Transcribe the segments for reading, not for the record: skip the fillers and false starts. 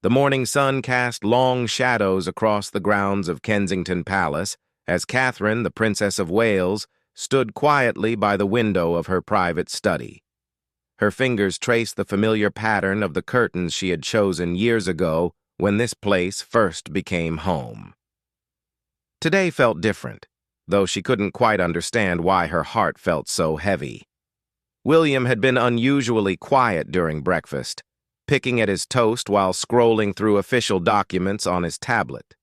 The morning sun cast long shadows across the grounds of Kensington Palace as Catherine, the Princess of Wales, stood quietly by the window of her private study. Her fingers traced the familiar pattern of the curtains she had chosen years ago when this place first became home. Today felt different, though she couldn't quite understand why her heart felt so heavy. William had been unusually quiet during breakfast, picking at his toast while scrolling through official documents on his tablet.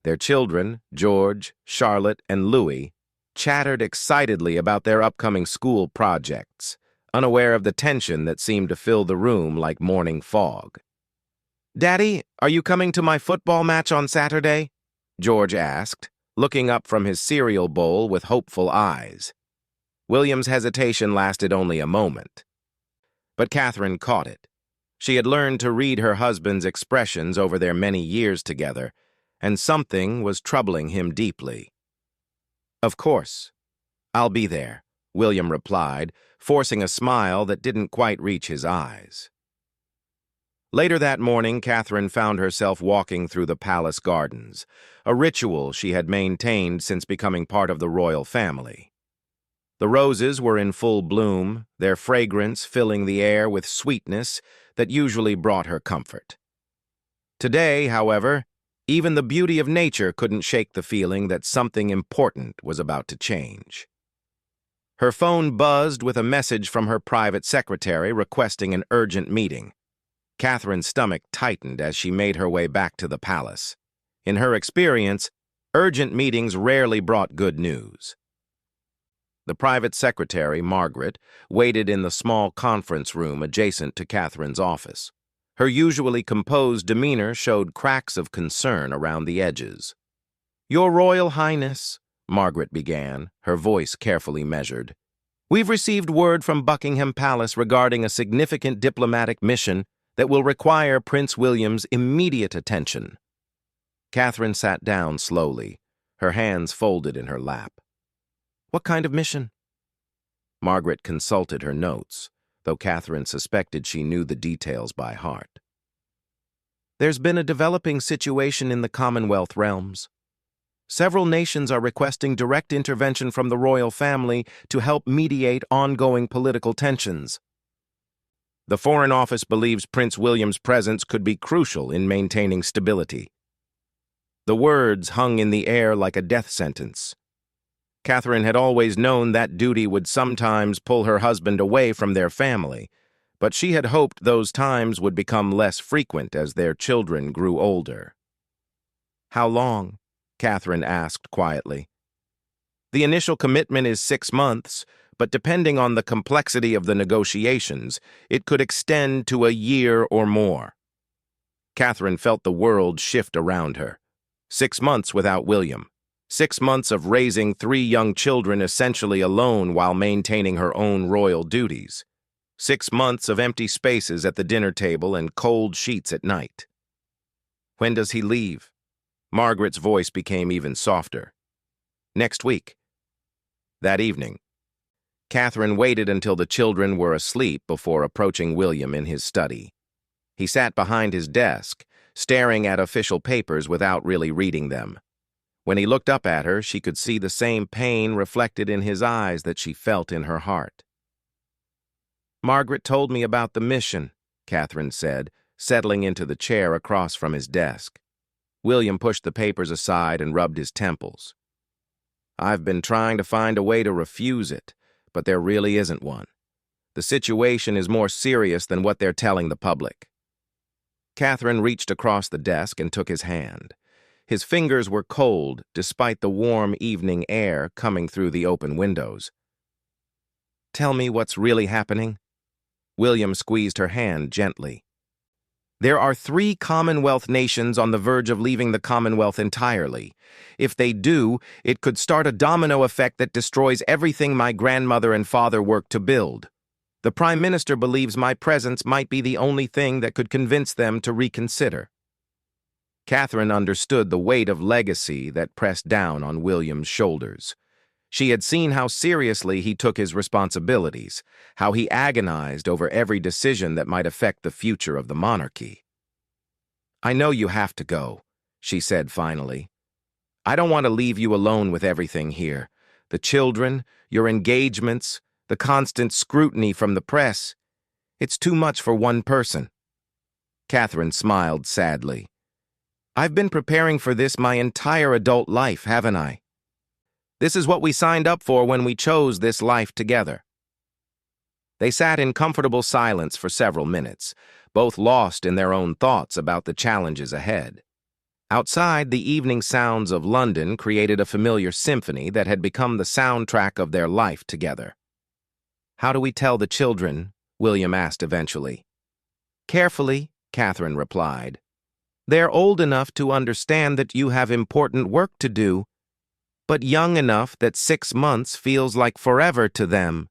Their children, George, Charlotte, and Louis, chattered excitedly about their upcoming school projects, unaware of the tension that seemed to fill the room like morning fog. "Daddy, are you coming to my football match on Saturday?" George asked, looking up from his cereal bowl with hopeful eyes. William's hesitation lasted only a moment. But Catherine caught it. She had learned to read her husband's expressions over their many years together, and something was troubling him deeply. "Of course. I'll be there," William replied, forcing a smile that didn't quite reach his eyes. Later that morning, Catherine found herself walking through the palace gardens, a ritual she had maintained since becoming part of the royal family. The roses were in full bloom, their fragrance filling the air with sweetness that usually brought her comfort. Today, however, even the beauty of nature couldn't shake the feeling that something important was about to change. Her phone buzzed with a message from her private secretary requesting an urgent meeting. Catherine's stomach tightened as she made her way back to the palace. In her experience, urgent meetings rarely brought good news. The private secretary, Margaret, waited in the small conference room adjacent to Catherine's office. Her usually composed demeanor showed cracks of concern around the edges. "Your Royal Highness," Margaret began, her voice carefully measured, "we've received word from Buckingham Palace regarding a significant diplomatic mission that will require Prince William's immediate attention." Catherine sat down slowly, her hands folded in her lap. "What kind of mission?" Margaret consulted her notes, though Catherine suspected she knew the details by heart. "There's been a developing situation in the Commonwealth realms. Several nations are requesting direct intervention from the royal family to help mediate ongoing political tensions. The Foreign Office believes Prince William's presence could be crucial in maintaining stability." The words hung in the air like a death sentence. Catherine had always known that duty would sometimes pull her husband away from their family, but she had hoped those times would become less frequent as their children grew older. "How long?" Catherine asked quietly. "The initial commitment is 6 months, but depending on the complexity of the negotiations, it could extend to a year or more." Catherine felt the world shift around her. 6 months without William. 6 months of raising 3 young children essentially alone while maintaining her own royal duties. 6 months of empty spaces at the dinner table and cold sheets at night. "When does he leave?" Margaret's voice became even softer. "Next week." That evening, Catherine waited until the children were asleep before approaching William in his study. He sat behind his desk, staring at official papers without really reading them. When he looked up at her, she could see the same pain reflected in his eyes that she felt in her heart. "Margaret told me about the mission," Catherine said, settling into the chair across from his desk. William pushed the papers aside and rubbed his temples. "I've been trying to find a way to refuse it, but there really isn't one. The situation is more serious than what they're telling the public." Catherine reached across the desk and took his hand. His fingers were cold, despite the warm evening air coming through the open windows. "Tell me what's really happening." William squeezed her hand gently. "There are 3 Commonwealth nations on the verge of leaving the Commonwealth entirely. If they do, it could start a domino effect that destroys everything my grandmother and father worked to build. The Prime Minister believes my presence might be the only thing that could convince them to reconsider." Catherine understood the weight of legacy that pressed down on William's shoulders. She had seen how seriously he took his responsibilities, how he agonized over every decision that might affect the future of the monarchy. I know you have to go, she said finally. I don't want to leave you alone with everything here. The children, your engagements, the constant scrutiny from the press. It's too much for one person. Catherine smiled sadly. I've been preparing for this my entire adult life, haven't I? This is what we signed up for when we chose this life together. They sat in comfortable silence for several minutes, both lost in their own thoughts about the challenges ahead. Outside, the evening sounds of London created a familiar symphony that had become the soundtrack of their life together. How do we tell the children? William asked eventually. Carefully, Catherine replied. They're old enough to understand that you have important work to do, but young enough that 6 months feels like forever to them.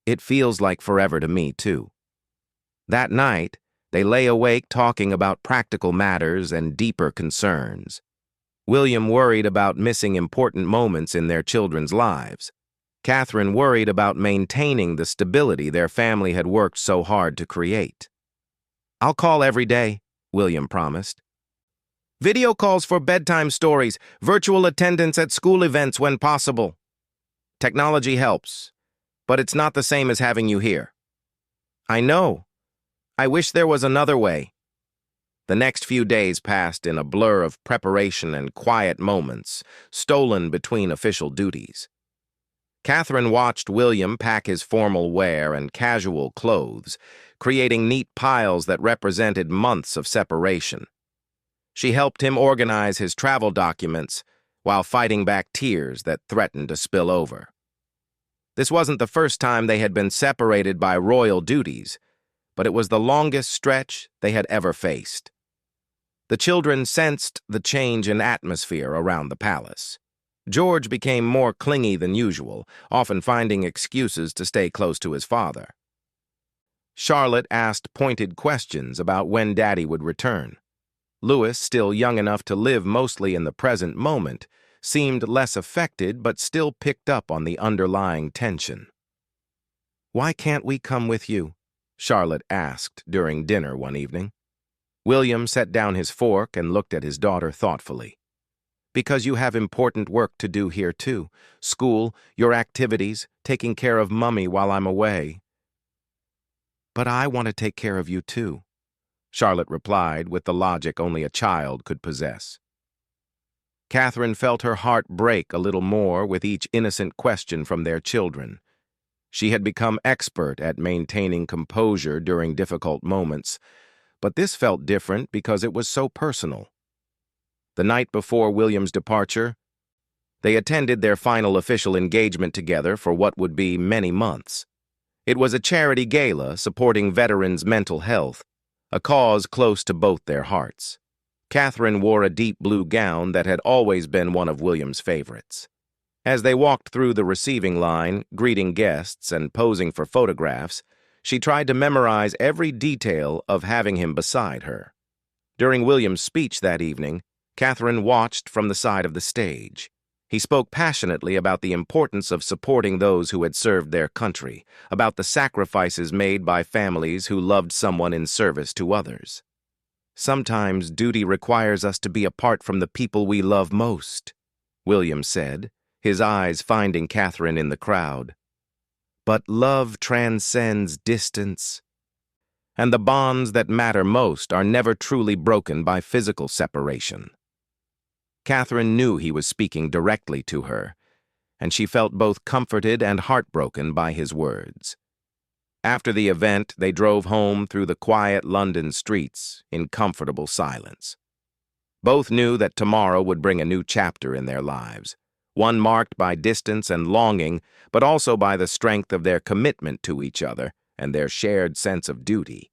It feels like forever to me, too. That night, they lay awake talking about practical matters and deeper concerns. William worried about missing important moments in their children's lives. Catherine worried about maintaining the stability their family had worked so hard to create. I'll call every day, William promised. Video calls for bedtime stories, virtual attendance at school events when possible. Technology helps, but it's not the same as having you here. I know. I wish there was another way. The next few days passed in a blur of preparation and quiet moments, stolen between official duties. Catherine watched William pack his formal wear and casual clothes, creating neat piles that represented months of separation. She helped him organize his travel documents while fighting back tears that threatened to spill over. This wasn't the first time they had been separated by royal duties, but it was the longest stretch they had ever faced. The children sensed the change in atmosphere around the palace. George became more clingy than usual, often finding excuses to stay close to his father. Charlotte asked pointed questions about when Daddy would return. Louis, still young enough to live mostly in the present moment, seemed less affected but still picked up on the underlying tension. "Why can't we come with you?" Charlotte asked during dinner one evening. William set down his fork and looked at his daughter thoughtfully. Because you have important work to do here, too. School, your activities, taking care of Mummy while I'm away. But I want to take care of you, too, Charlotte replied with the logic only a child could possess. Catherine felt her heart break a little more with each innocent question from their children. She had become expert at maintaining composure during difficult moments, but this felt different because it was so personal. The night before William's departure, they attended their final official engagement together for what would be many months. It was a charity gala supporting veterans' mental health, a cause close to both their hearts. Catherine wore a deep blue gown that had always been one of William's favorites. As they walked through the receiving line, greeting guests and posing for photographs, she tried to memorize every detail of having him beside her. During William's speech that evening, Catherine watched from the side of the stage. He spoke passionately about the importance of supporting those who had served their country, about the sacrifices made by families who loved someone in service to others. Sometimes duty requires us to be apart from the people we love most, William said, his eyes finding Catherine in the crowd. But love transcends distance, and the bonds that matter most are never truly broken by physical separation. Catherine knew he was speaking directly to her, and she felt both comforted and heartbroken by his words. After the event, they drove home through the quiet London streets in comfortable silence. Both knew that tomorrow would bring a new chapter in their lives, one marked by distance and longing, but also by the strength of their commitment to each other and their shared sense of duty.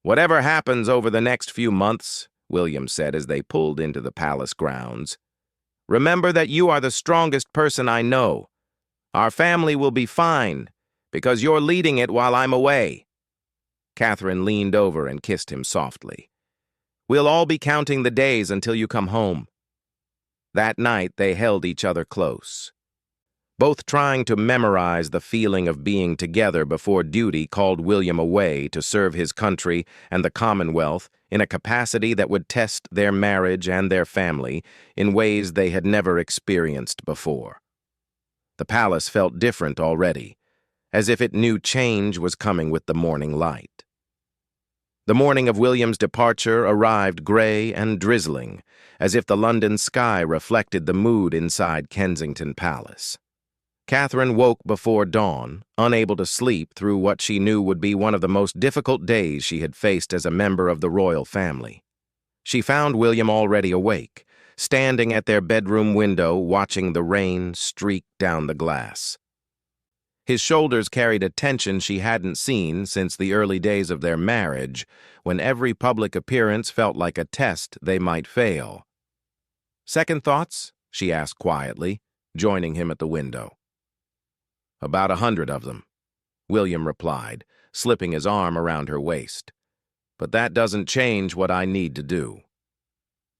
Whatever happens over the next few months, William said as they pulled into the palace grounds, remember that you are the strongest person I know. Our family will be fine, because you're leading it while I'm away. Catherine leaned over and kissed him softly. We'll all be counting the days until you come home. That night, they held each other close, both trying to memorize the feeling of being together before duty called William away to serve his country and the Commonwealth in a capacity that would test their marriage and their family in ways they had never experienced before. The palace felt different already, as if it knew change was coming with the morning light. The morning of William's departure arrived gray and drizzling, as if the London sky reflected the mood inside Kensington Palace. Catherine woke before dawn, unable to sleep through what she knew would be one of the most difficult days she had faced as a member of the royal family. She found William already awake, standing at their bedroom window watching the rain streak down the glass. His shoulders carried a tension she hadn't seen since the early days of their marriage, when every public appearance felt like a test they might fail. "Second thoughts?" she asked quietly, joining him at the window. "About 100 of them," William replied, slipping his arm around her waist. "But that doesn't change what I need to do."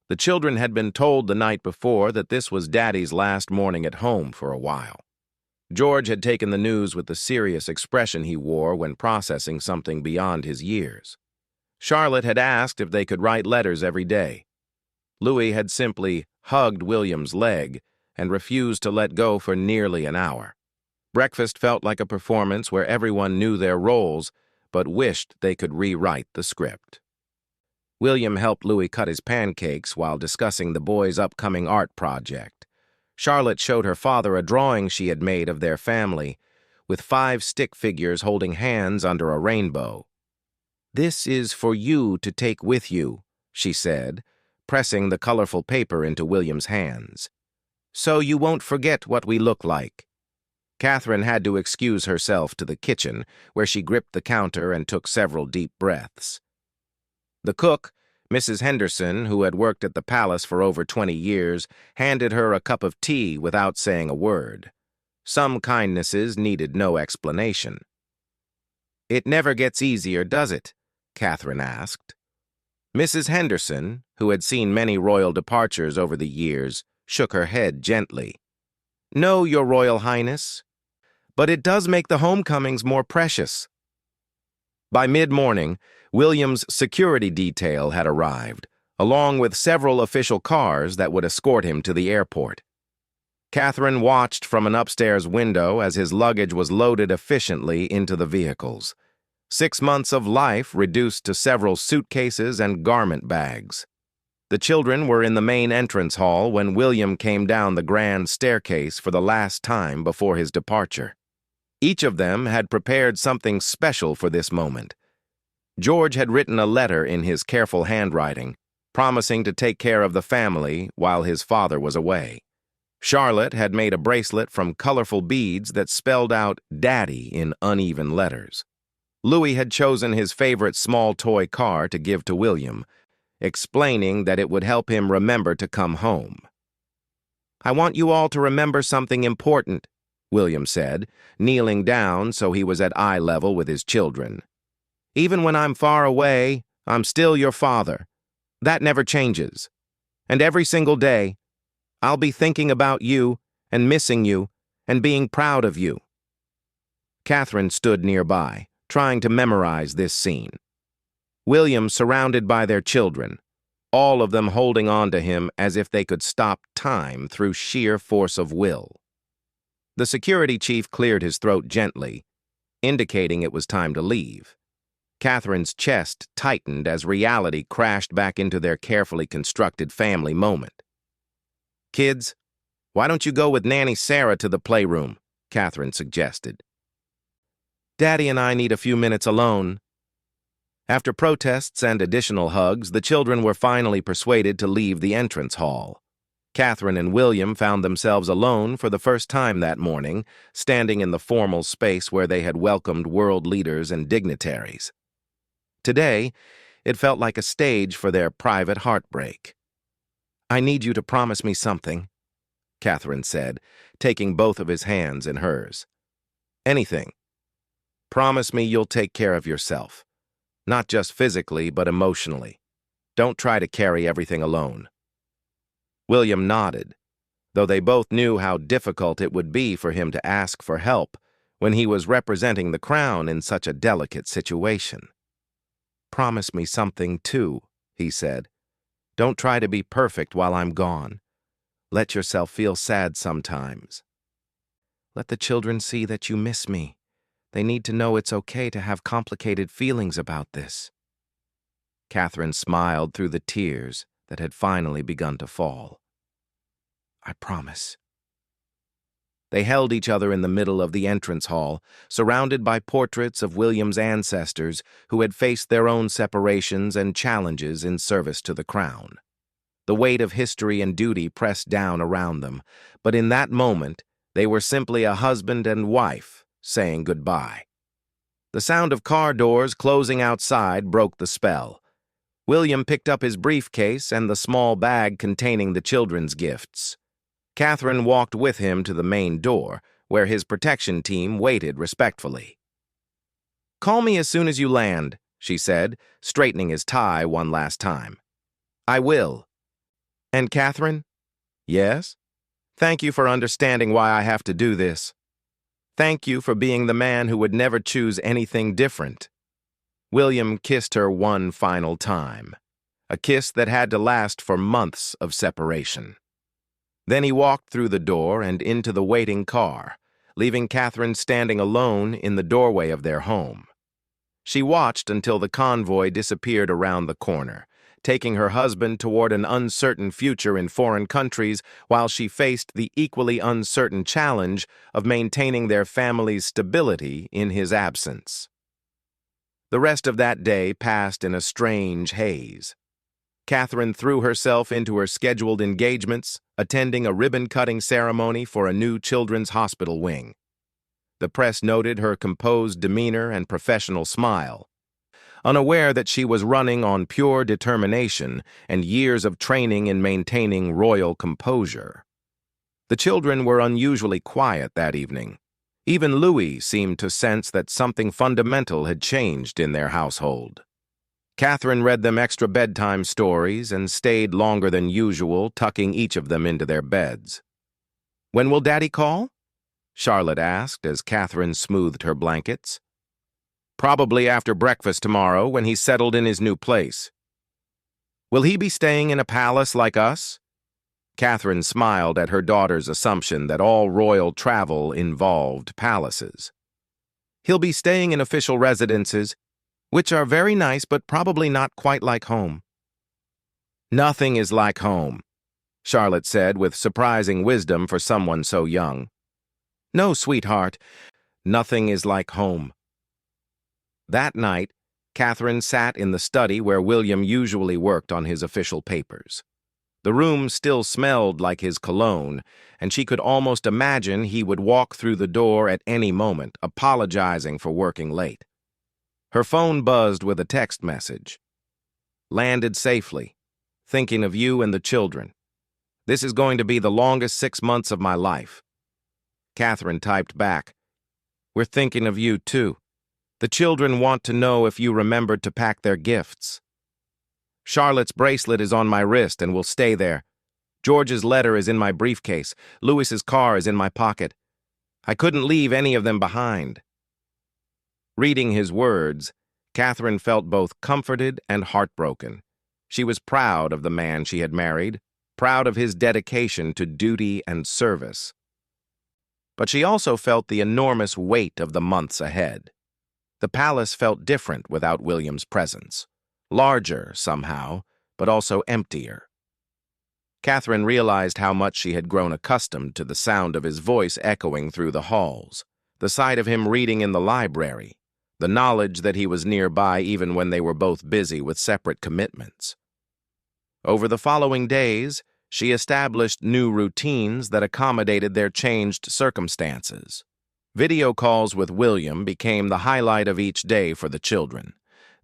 The children had been told the night before that this was Daddy's last morning at home for a while. George had taken the news with the serious expression he wore when processing something beyond his years. Charlotte had asked if they could write letters every day. Louis had simply hugged William's leg and refused to let go for nearly an hour. Breakfast felt like a performance where everyone knew their roles but wished they could rewrite the script. William helped Louis cut his pancakes while discussing the boys' upcoming art project. Charlotte showed her father a drawing she had made of their family, with 5 stick figures holding hands under a rainbow. "This is for you to take with you," she said, pressing the colorful paper into William's hands. "So you won't forget what we look like." Catherine had to excuse herself to the kitchen, where she gripped the counter and took several deep breaths. The cook, Mrs. Henderson, who had worked at the palace for over 20 years, handed her a cup of tea without saying a word. Some kindnesses needed no explanation. "It never gets easier, does it?" Catherine asked. Mrs. Henderson, who had seen many royal departures over the years, shook her head gently. "No, Your Royal Highness, but it does make the homecomings more precious." By mid-morning, William's security detail had arrived, along with several official cars that would escort him to the airport. Catherine watched from an upstairs window as his luggage was loaded efficiently into the vehicles. 6 months of life reduced to several suitcases and garment bags. The children were in the main entrance hall when William came down the grand staircase for the last time before his departure. Each of them had prepared something special for this moment. George had written a letter in his careful handwriting, promising to take care of the family while his father was away. Charlotte had made a bracelet from colorful beads that spelled out "Daddy" in uneven letters. Louis had chosen his favorite small toy car to give to William, explaining that it would help him remember to come home. "I want you all to remember something important," William said, kneeling down so he was at eye level with his children. "Even when I'm far away, I'm still your father. That never changes. And every single day, I'll be thinking about you and missing you and being proud of you." Catherine stood nearby, trying to memorize this scene. William surrounded by their children, all of them holding on to him as if they could stop time through sheer force of will. The security chief cleared his throat gently, indicating it was time to leave. Catherine's chest tightened as reality crashed back into their carefully constructed family moment. "Kids, why don't you go with Nanny Sarah to the playroom?" Catherine suggested. "Daddy and I need a few minutes alone." After protests and additional hugs, the children were finally persuaded to leave the entrance hall. Catherine and William found themselves alone for the first time that morning, standing in the formal space where they had welcomed world leaders and dignitaries. Today, it felt like a stage for their private heartbreak. "I need you to promise me something," Catherine said, taking both of his hands in hers. "Anything. Promise me you'll take care of yourself. Not just physically, but emotionally. Don't try to carry everything alone." William nodded, though they both knew how difficult it would be for him to ask for help when he was representing the crown in such a delicate situation. "Promise me something, too," he said. "Don't try to be perfect while I'm gone. Let yourself feel sad sometimes. Let the children see that you miss me. They need to know it's okay to have complicated feelings about this." Catherine smiled through the tears that had finally begun to fall. "I promise." They held each other in the middle of the entrance hall, surrounded by portraits of William's ancestors who had faced their own separations and challenges in service to the crown. The weight of history and duty pressed down around them, but in that moment, they were simply a husband and wife saying goodbye. The sound of car doors closing outside broke the spell. William picked up his briefcase and the small bag containing the children's gifts. Catherine walked with him to the main door, where his protection team waited respectfully. "Call me as soon as you land," she said, straightening his tie one last time. "I will." "And Catherine?" "Yes?" "Thank you for understanding why I have to do this. Thank you for being the man who would never choose anything different." William kissed her one final time, a kiss that had to last for months of separation. Then he walked through the door and into the waiting car, leaving Catherine standing alone in the doorway of their home. She watched until the convoy disappeared around the corner, taking her husband toward an uncertain future in foreign countries while she faced the equally uncertain challenge of maintaining their family's stability in his absence. The rest of that day passed in a strange haze. Catherine threw herself into her scheduled engagements, attending a ribbon-cutting ceremony for a new children's hospital wing. The press noted her composed demeanor and professional smile, unaware that she was running on pure determination and years of training in maintaining royal composure. The children were unusually quiet that evening. Even Louis seemed to sense that something fundamental had changed in their household. Catherine read them extra bedtime stories and stayed longer than usual, tucking each of them into their beds. "When will Daddy call?" Charlotte asked as Catherine smoothed her blankets. "Probably after breakfast tomorrow when he's settled in his new place." "Will he be staying in a palace like us?" Catherine smiled at her daughter's assumption that all royal travel involved palaces. "He'll be staying in official residences, which are very nice but probably not quite like home." "Nothing is like home," Charlotte said with surprising wisdom for someone so young. "No, sweetheart, nothing is like home." That night, Catherine sat in the study where William usually worked on his official papers. The room still smelled like his cologne, and she could almost imagine he would walk through the door at any moment, apologizing for working late. Her phone buzzed with a text message. "Landed safely. Thinking of you and the children. This is going to be the longest 6 months of my life." Catherine typed back, "We're thinking of you, too. The children want to know if you remembered to pack their gifts. Charlotte's bracelet is on my wrist and will stay there. George's letter is in my briefcase. Louis's car is in my pocket. I couldn't leave any of them behind." Reading his words, Catherine felt both comforted and heartbroken. She was proud of the man she had married, proud of his dedication to duty and service. But she also felt the enormous weight of the months ahead. The palace felt different without William's presence. Larger, somehow, but also emptier. Catherine realized how much she had grown accustomed to the sound of his voice echoing through the halls, the sight of him reading in the library, the knowledge that he was nearby even when they were both busy with separate commitments. Over the following days, she established new routines that accommodated their changed circumstances. Video calls with William became the highlight of each day for the children.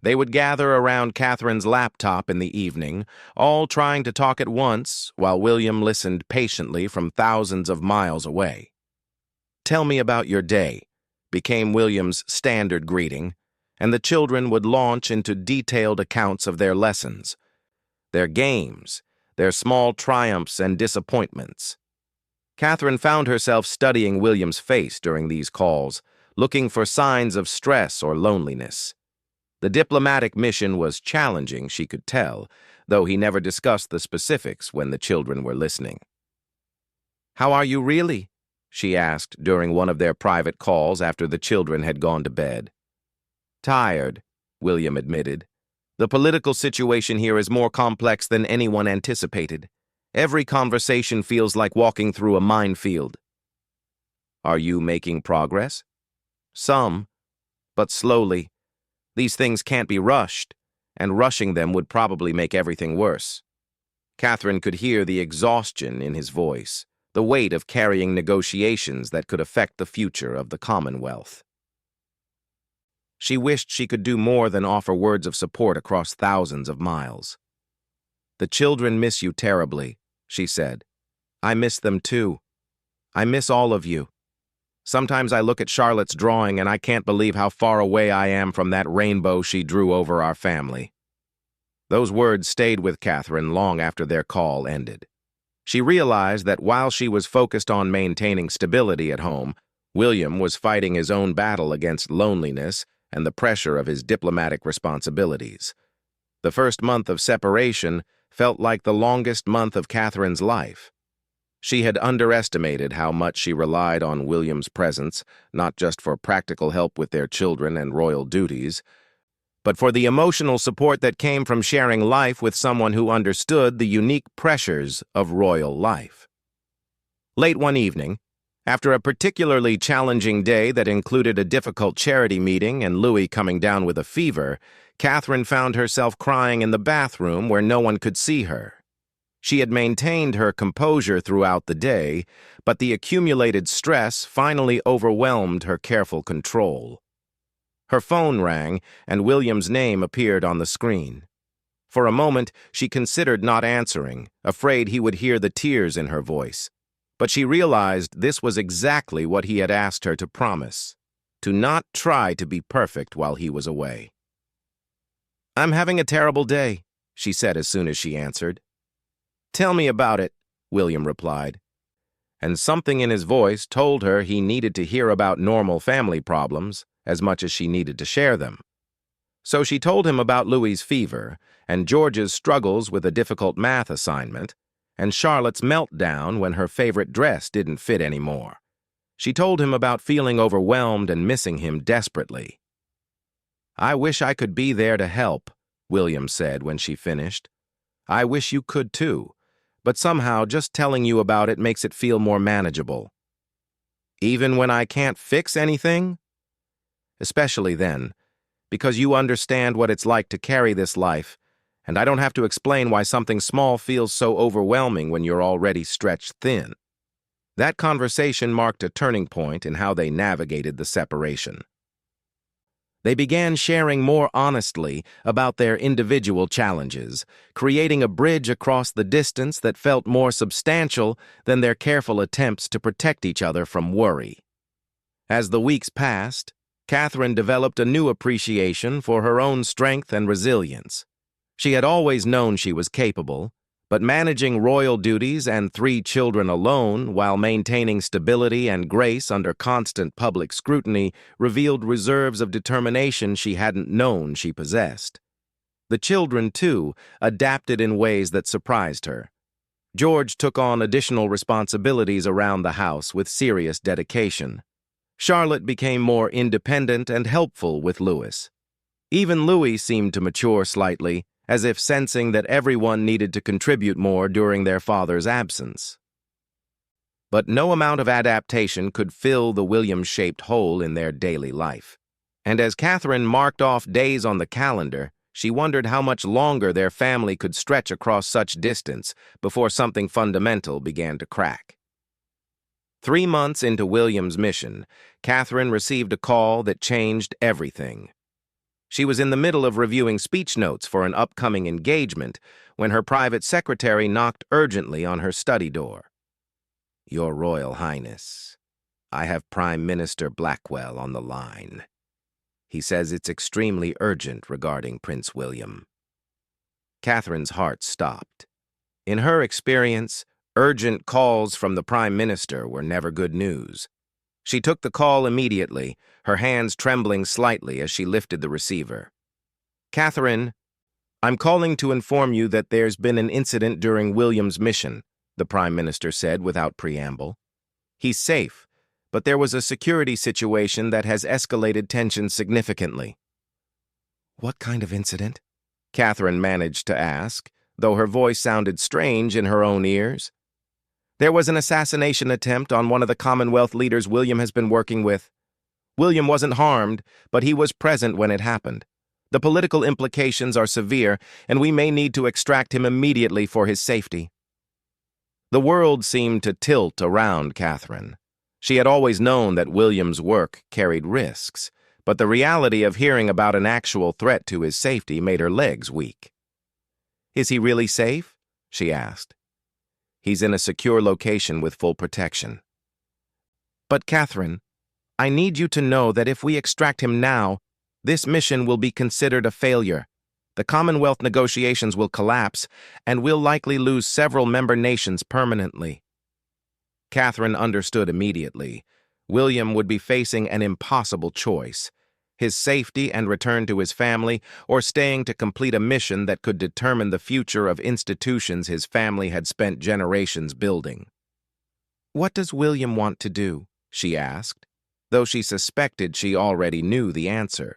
They would gather around Catherine's laptop in the evening, all trying to talk at once, while William listened patiently from thousands of miles away. "Tell me about your day," became William's standard greeting, and the children would launch into detailed accounts of their lessons, their games, their small triumphs and disappointments. Catherine found herself studying William's face during these calls, looking for signs of stress or loneliness. The diplomatic mission was challenging, she could tell, though he never discussed the specifics when the children were listening. "How are you really?" she asked during one of their private calls after the children had gone to bed. "Tired," William admitted. "The political situation here is more complex than anyone anticipated. Every conversation feels like walking through a minefield." "Are you making progress?" "Some, but slowly. These things can't be rushed, and rushing them would probably make everything worse." Catherine could hear the exhaustion in his voice, the weight of carrying negotiations that could affect the future of the Commonwealth. She wished she could do more than offer words of support across thousands of miles. "The children miss you terribly," she said. "I miss them too. I miss all of you. Sometimes I look at Charlotte's drawing and I can't believe how far away I am from that rainbow she drew over our family." Those words stayed with Catherine long after their call ended. She realized that while she was focused on maintaining stability at home, William was fighting his own battle against loneliness and the pressure of his diplomatic responsibilities. The first month of separation felt like the longest month of Catherine's life. She had underestimated how much she relied on William's presence, not just for practical help with their children and royal duties, but for the emotional support that came from sharing life with someone who understood the unique pressures of royal life. Late one evening, after a particularly challenging day that included a difficult charity meeting and Louis coming down with a fever, Catherine found herself crying in the bathroom where no one could see her. She had maintained her composure throughout the day, but the accumulated stress finally overwhelmed her careful control. Her phone rang, and William's name appeared on the screen. For a moment, she considered not answering, afraid he would hear the tears in her voice. But she realized this was exactly what he had asked her to promise, to not try to be perfect while he was away. "I'm having a terrible day," she said as soon as she answered. "Tell me about it," William replied. And something in his voice told her he needed to hear about normal family problems as much as she needed to share them. So she told him about Louis's fever, and George's struggles with a difficult math assignment, and Charlotte's meltdown when her favorite dress didn't fit anymore. She told him about feeling overwhelmed and missing him desperately. "I wish I could be there to help," William said when she finished. "I wish you could too, but somehow just telling you about it makes it feel more manageable." "Even when I can't fix anything?" "Especially then, because you understand what it's like to carry this life, and I don't have to explain why something small feels so overwhelming when you're already stretched thin." That conversation marked a turning point in how they navigated the separation. They began sharing more honestly about their individual challenges, creating a bridge across the distance that felt more substantial than their careful attempts to protect each other from worry. As the weeks passed, Catherine developed a new appreciation for her own strength and resilience. She had always known she was capable, but managing royal duties and 3 children alone while maintaining stability and grace under constant public scrutiny revealed reserves of determination she hadn't known she possessed. The children, too, adapted in ways that surprised her. George took on additional responsibilities around the house with serious dedication. Charlotte became more independent and helpful with Louis. Even Louis seemed to mature slightly, as if sensing that everyone needed to contribute more during their father's absence. But no amount of adaptation could fill the William-shaped hole in their daily life. And as Catherine marked off days on the calendar, she wondered how much longer their family could stretch across such distance before something fundamental began to crack. 3 months into William's mission, Catherine received a call that changed everything. She was in the middle of reviewing speech notes for an upcoming engagement when her private secretary knocked urgently on her study door. "Your Royal Highness, I have Prime Minister Blackwell on the line. He says it's extremely urgent regarding Prince William." Catherine's heart stopped. In her experience, urgent calls from the Prime Minister were never good news. She took the call immediately, her hands trembling slightly as she lifted the receiver. Catherine, I'm calling to inform you that there's been an incident during William's mission, the Prime Minister said without preamble. He's safe, but there was a security situation that has escalated tensions significantly. What kind of incident? Catherine managed to ask, though her voice sounded strange in her own ears. There was an assassination attempt on one of the Commonwealth leaders William has been working with. William wasn't harmed, but he was present when it happened. The political implications are severe, and we may need to extract him immediately for his safety. The world seemed to tilt around Catherine. She had always known that William's work carried risks, but the reality of hearing about an actual threat to his safety made her legs weak. Is he really safe? She asked. He's in a secure location with full protection. But Catherine, I need you to know that if we extract him now, this mission will be considered a failure. The Commonwealth negotiations will collapse, and we'll likely lose several member nations permanently. Catherine understood immediately. William would be facing an impossible choice: his safety and return to his family, or staying to complete a mission that could determine the future of institutions his family had spent generations building. What does William want to do? She asked, though she suspected she already knew the answer.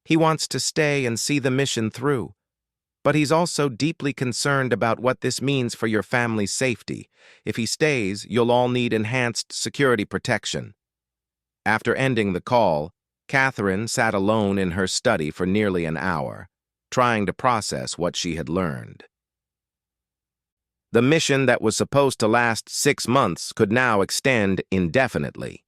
He wants to stay and see the mission through. But he's also deeply concerned about what this means for your family's safety. If he stays, you'll all need enhanced security protection. After ending the call, Catherine sat alone in her study for nearly an hour, trying to process what she had learned. The mission that was supposed to last 6 months could now extend indefinitely.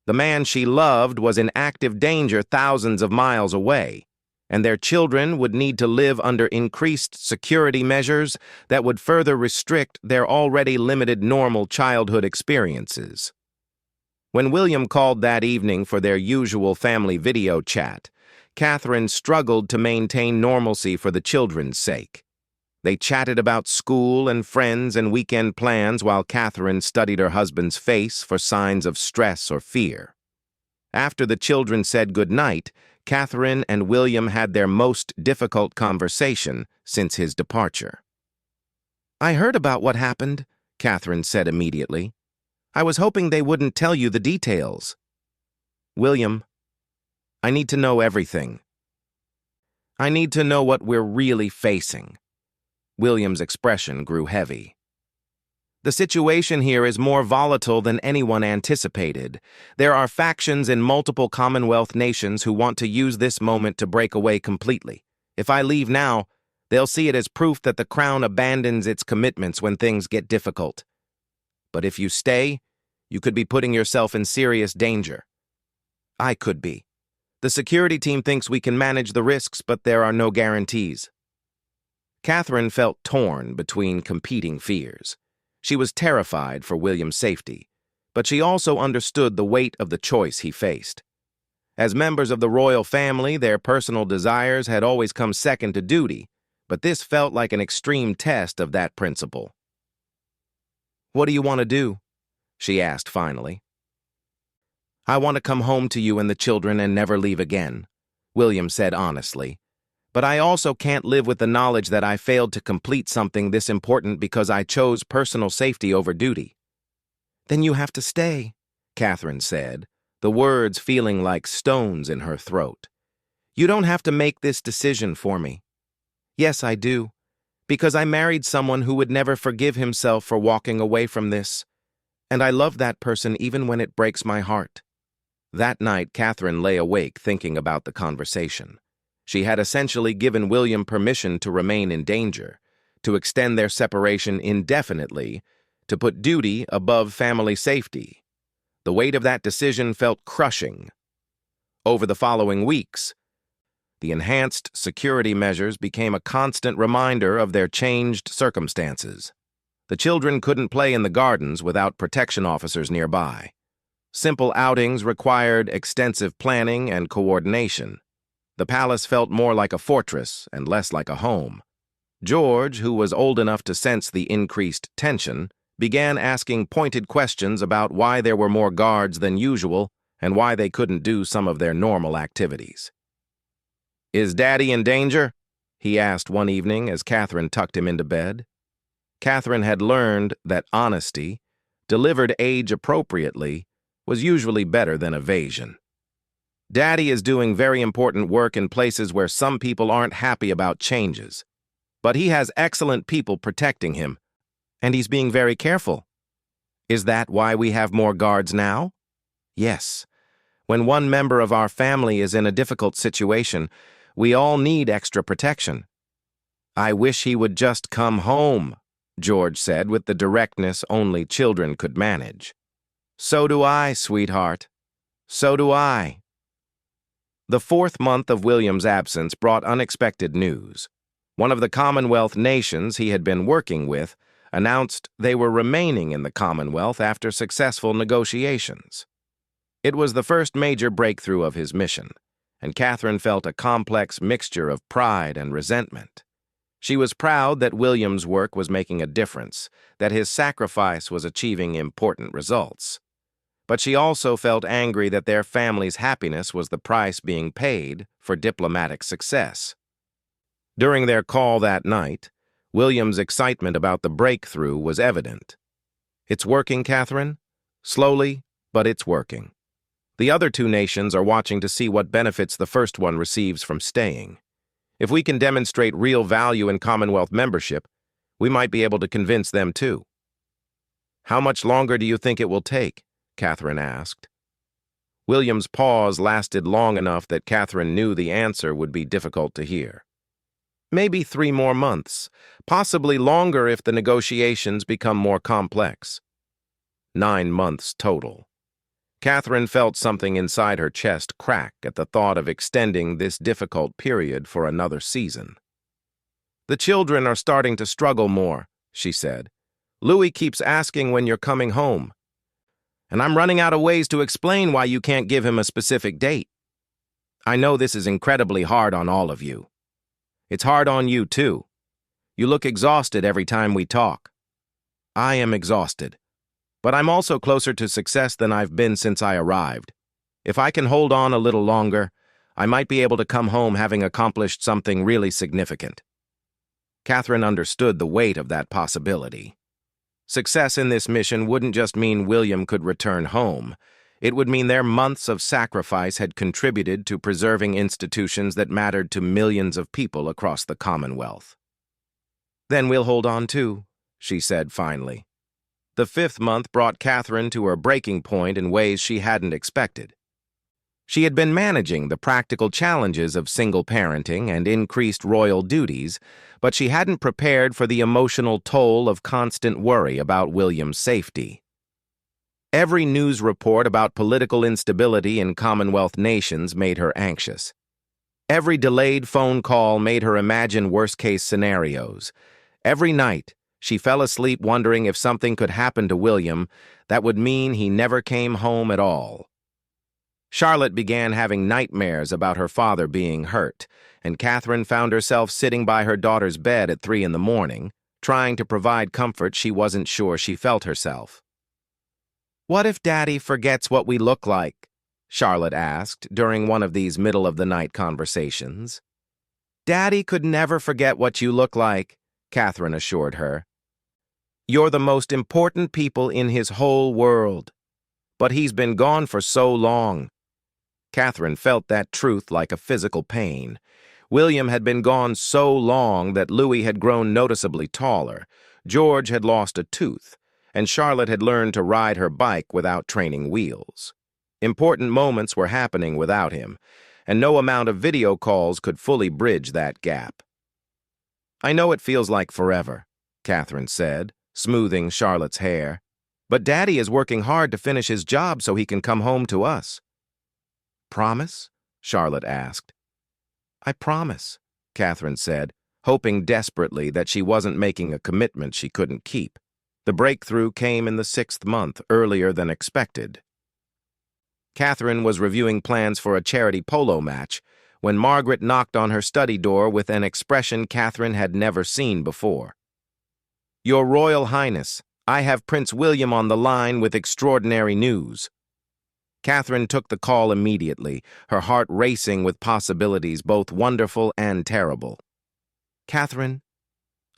The man she loved was in active danger thousands of miles away, and their children would need to live under increased security measures that would further restrict their already limited normal childhood experiences. When William called that evening for their usual family video chat, Catherine struggled to maintain normalcy for the children's sake. They chatted about school and friends and weekend plans while Catherine studied her husband's face for signs of stress or fear. After the children said goodnight, Catherine and William had their most difficult conversation since his departure. I heard about what happened, Catherine said immediately. I was hoping they wouldn't tell you the details. William, I need to know everything. I need to know what we're really facing. William's expression grew heavy. The situation here is more volatile than anyone anticipated. There are factions in multiple Commonwealth nations who want to use this moment to break away completely. If I leave now, they'll see it as proof that the Crown abandons its commitments when things get difficult. But if you stay, you could be putting yourself in serious danger. I could be. The security team thinks we can manage the risks, but there are no guarantees. Catherine felt torn between competing fears. She was terrified for William's safety, but she also understood the weight of the choice he faced. As members of the royal family, their personal desires had always come second to duty, but this felt like an extreme test of that principle. What do you want to do? She asked finally. I want to come home to you and the children and never leave again, William said honestly. But I also can't live with the knowledge that I failed to complete something this important because I chose personal safety over duty. Then you have to stay, Catherine said, the words feeling like stones in her throat. You don't have to make this decision for me. Yes, I do, because I married someone who would never forgive himself for walking away from this, and I love that person even when it breaks my heart. That night, Catherine lay awake thinking about the conversation. She had essentially given William permission to remain in danger, to extend their separation indefinitely, to put duty above family safety. The weight of that decision felt crushing. Over the following weeks, the enhanced security measures became a constant reminder of their changed circumstances. The children couldn't play in the gardens without protection officers nearby. Simple outings required extensive planning and coordination. The palace felt more like a fortress and less like a home. George, who was old enough to sense the increased tension, began asking pointed questions about why there were more guards than usual and why they couldn't do some of their normal activities. Is Daddy in danger? He asked one evening as Catherine tucked him into bed. Catherine had learned that honesty, delivered age-appropriately, was usually better than evasion. Daddy is doing very important work in places where some people aren't happy about changes. But he has excellent people protecting him, and he's being very careful. Is that why we have more guards now? Yes. When one member of our family is in a difficult situation, we all need extra protection. I wish he would just come home, George said with the directness only children could manage. So do I, sweetheart. So do I. The 4th month of William's absence brought unexpected news. One of the Commonwealth nations he had been working with announced they were remaining in the Commonwealth after successful negotiations. It was the first major breakthrough of his mission, and Catherine felt a complex mixture of pride and resentment. She was proud that William's work was making a difference, that his sacrifice was achieving important results. But she also felt angry that their family's happiness was the price being paid for diplomatic success. During their call that night, William's excitement about the breakthrough was evident. It's working, Catherine? Slowly, but it's working. The other 2 nations are watching to see what benefits the first one receives from staying. If we can demonstrate real value in Commonwealth membership, we might be able to convince them too. How much longer do you think it will take? Catherine asked. William's pause lasted long enough that Catherine knew the answer would be difficult to hear. Maybe 3 more months, possibly longer if the negotiations become more complex. 9 months total. Catherine felt something inside her chest crack at the thought of extending this difficult period for another season. The children are starting to struggle more, she said. Louis keeps asking when you're coming home. And I'm running out of ways to explain why you can't give him a specific date. I know this is incredibly hard on all of you. It's hard on you, too. You look exhausted every time we talk. I am exhausted. But I'm also closer to success than I've been since I arrived. If I can hold on a little longer, I might be able to come home having accomplished something really significant. Catherine understood the weight of that possibility. Success in this mission wouldn't just mean William could return home. It would mean their months of sacrifice had contributed to preserving institutions that mattered to millions of people across the Commonwealth. Then we'll hold on too, she said finally. The 5th month brought Catherine to her breaking point in ways she hadn't expected. She had been managing the practical challenges of single parenting and increased royal duties, but she hadn't prepared for the emotional toll of constant worry about William's safety. Every news report about political instability in Commonwealth nations made her anxious. Every delayed phone call made her imagine worst-case scenarios. Every night, she fell asleep wondering if something could happen to William that would mean he never came home at all. Charlotte began having nightmares about her father being hurt, and Catherine found herself sitting by her daughter's bed at 3 in the morning, trying to provide comfort she wasn't sure she felt herself. "What if Daddy forgets what we look like?" Charlotte asked during one of these middle-of-the-night conversations. "Daddy could never forget what you look like," Catherine assured her. "You're the most important people in his whole world. But he's been gone for so long." Catherine felt that truth like a physical pain. William had been gone so long that Louis had grown noticeably taller, George had lost a tooth, and Charlotte had learned to ride her bike without training wheels. Important moments were happening without him, and no amount of video calls could fully bridge that gap. "I know it feels like forever," Catherine said, smoothing Charlotte's hair. "But Daddy is working hard to finish his job so he can come home to us." "Promise?" Charlotte asked. "I promise," Catherine said, hoping desperately that she wasn't making a commitment she couldn't keep. The breakthrough came in the 6th month, earlier than expected. Catherine was reviewing plans for a charity polo match when Margaret knocked on her study door with an expression Catherine had never seen before. "Your Royal Highness, I have Prince William on the line with extraordinary news." Catherine took the call immediately, her heart racing with possibilities both wonderful and terrible. "Catherine,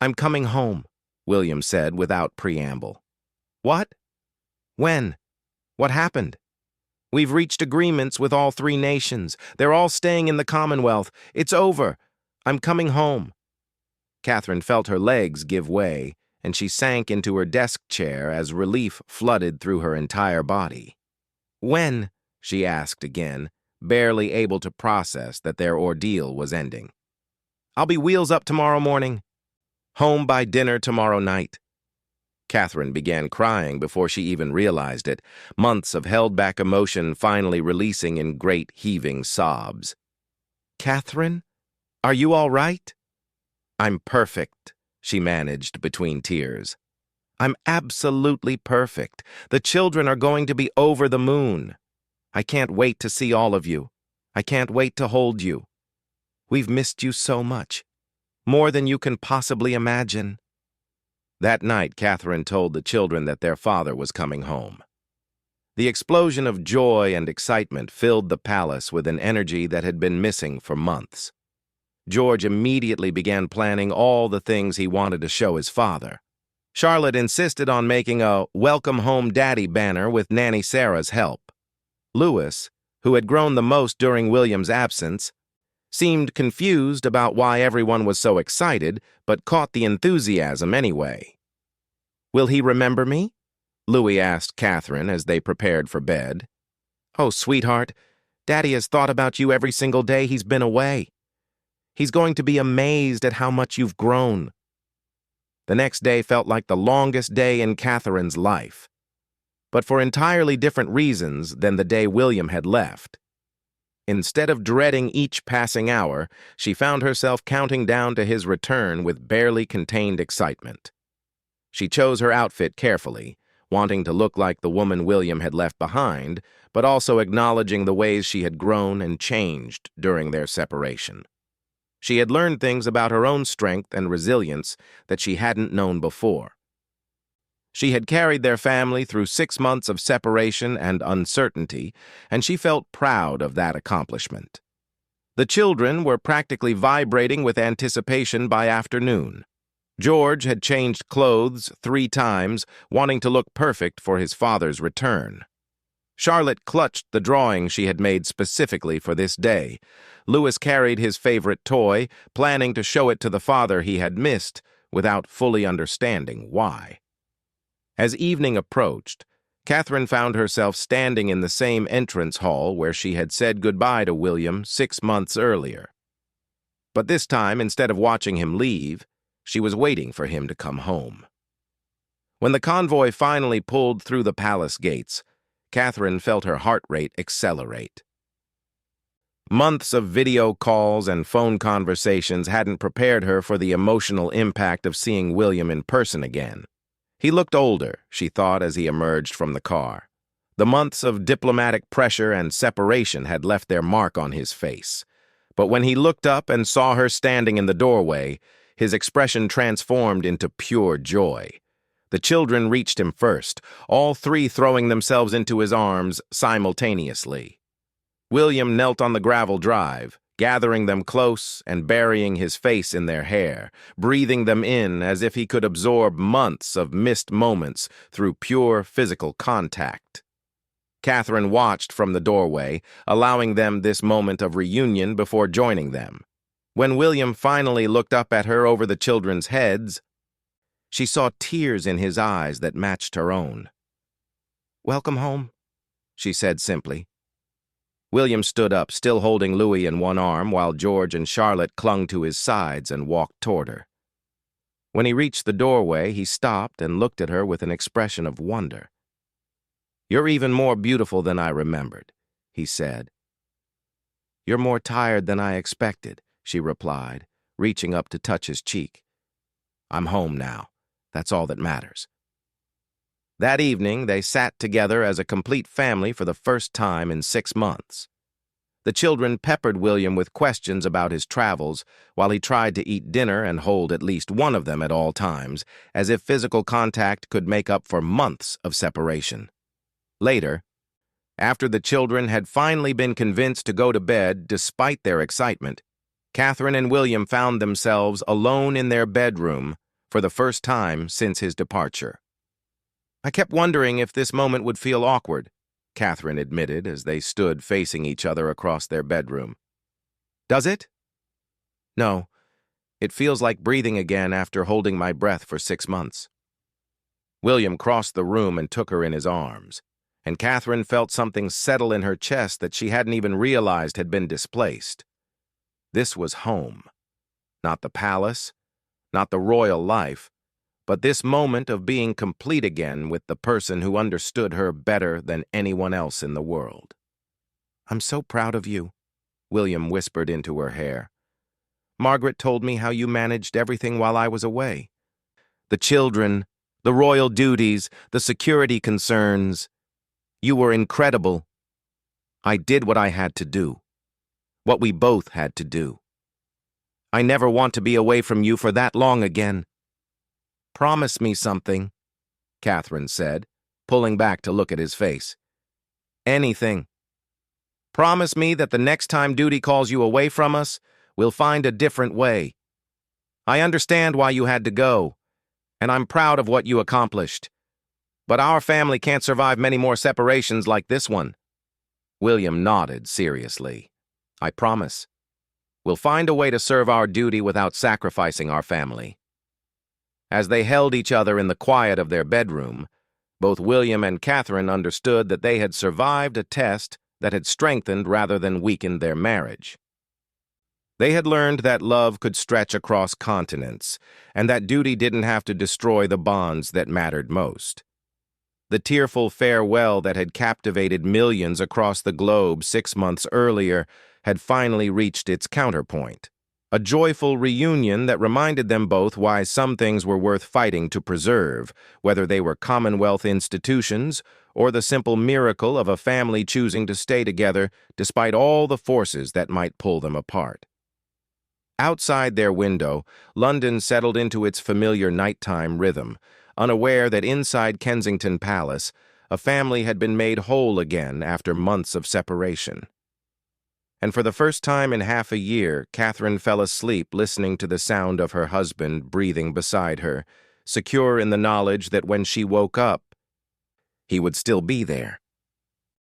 I'm coming home," William said without preamble. "What? When? What happened?" "We've reached agreements with all 3 nations. They're all staying in the Commonwealth. It's over. I'm coming home." Catherine felt her legs give way, and she sank into her desk chair as relief flooded through her entire body. "When?" she asked again, barely able to process that their ordeal was ending. "I'll be wheels up tomorrow morning. Home by dinner tomorrow night." Catherine began crying before she even realized it, months of held-back emotion finally releasing in great heaving sobs. "Catherine, are you all right?" "I'm perfect," she managed between tears. "I'm absolutely perfect. The children are going to be over the moon. I can't wait to see all of you. I can't wait to hold you. We've missed you so much, more than you can possibly imagine." That night, Catherine told the children that their father was coming home. The explosion of joy and excitement filled the palace with an energy that had been missing for months. George immediately began planning all the things he wanted to show his father. Charlotte insisted on making a "Welcome Home Daddy" banner with Nanny Sarah's help. Louis, who had grown the most during William's absence, seemed confused about why everyone was so excited, but caught the enthusiasm anyway. "Will he remember me?" Louis asked Catherine as they prepared for bed. "Oh, sweetheart, Daddy has thought about you every single day he's been away. He's going to be amazed at how much you've grown." The next day felt like the longest day in Catherine's life, but for entirely different reasons than the day William had left. Instead of dreading each passing hour, she found herself counting down to his return with barely contained excitement. She chose her outfit carefully, wanting to look like the woman William had left behind, but also acknowledging the ways she had grown and changed during their separation. She had learned things about her own strength and resilience that she hadn't known before. She had carried their family through 6 months of separation and uncertainty, and she felt proud of that accomplishment. The children were practically vibrating with anticipation by afternoon. George had changed clothes 3 times, wanting to look perfect for his father's return. Charlotte clutched the drawing she had made specifically for this day. Louis carried his favorite toy, planning to show it to the father he had missed, without fully understanding why. As evening approached, Catherine found herself standing in the same entrance hall where she had said goodbye to William 6 months earlier. But this time, instead of watching him leave, she was waiting for him to come home. When the convoy finally pulled through the palace gates, Catherine felt her heart rate accelerate. Months of video calls and phone conversations hadn't prepared her for the emotional impact of seeing William in person again. He looked older, she thought as he emerged from the car. The months of diplomatic pressure and separation had left their mark on his face. But when he looked up and saw her standing in the doorway, his expression transformed into pure joy. The children reached him first, all 3 throwing themselves into his arms simultaneously. William knelt on the gravel drive, gathering them close and burying his face in their hair, breathing them in as if he could absorb months of missed moments through pure physical contact. Catherine watched from the doorway, allowing them this moment of reunion before joining them. When William finally looked up at her over the children's heads, she saw tears in his eyes that matched her own. "Welcome home," she said simply. William stood up, still holding Louis in one arm, while George and Charlotte clung to his sides and walked toward her. When he reached the doorway, he stopped and looked at her with an expression of wonder. "You're even more beautiful than I remembered," he said. "You're more tired than I expected," she replied, reaching up to touch his cheek. "I'm home now. That's all that matters." That evening, they sat together as a complete family for the first time in 6 months. The children peppered William with questions about his travels, while he tried to eat dinner and hold at least one of them at all times, as if physical contact could make up for months of separation. Later, After the children had finally been convinced to go to bed despite their excitement, Catherine and William found themselves alone in their bedroom for the first time since his departure. "I kept wondering if this moment would feel awkward," Catherine admitted as they stood facing each other across their bedroom. "Does it?" "No. It feels like breathing again after holding my breath for 6 months." William crossed the room and took her in his arms, and Catherine felt something settle in her chest that she hadn't even realized had been displaced. This was home. Not the palace, not the royal life, but this moment of being complete again with the person who understood her better than anyone else in the world. "I'm so proud of you," William whispered into her hair. "Margaret told me how you managed everything while I was away. The children, the royal duties, the security concerns. You were incredible. I did what I had to do. What we both had to do. I never want to be away from you for that long again." "Promise me something," Catherine said, pulling back to look at his face. "Anything. Promise me that the next time duty calls you away from us, we'll find a different way. I understand why you had to go, and I'm proud of what you accomplished. But our family can't survive many more separations like this one." William nodded seriously. "I promise. We'll find a way to serve our duty without sacrificing our family." As they held each other in the quiet of their bedroom, both William and Catherine understood that they had survived a test that had strengthened rather than weakened their marriage. They had learned that love could stretch across continents, and that duty didn't have to destroy the bonds that mattered most. The tearful farewell that had captivated millions across the globe 6 months earlier had finally reached its counterpoint. A joyful reunion that reminded them both why some things were worth fighting to preserve, whether they were Commonwealth institutions or the simple miracle of a family choosing to stay together despite all the forces that might pull them apart. Outside their window, London settled into its familiar nighttime rhythm, unaware that inside Kensington Palace, a family had been made whole again after months of separation. And for the first time in half a year, Catherine fell asleep listening to the sound of her husband breathing beside her, secure in the knowledge that when she woke up, he would still be there,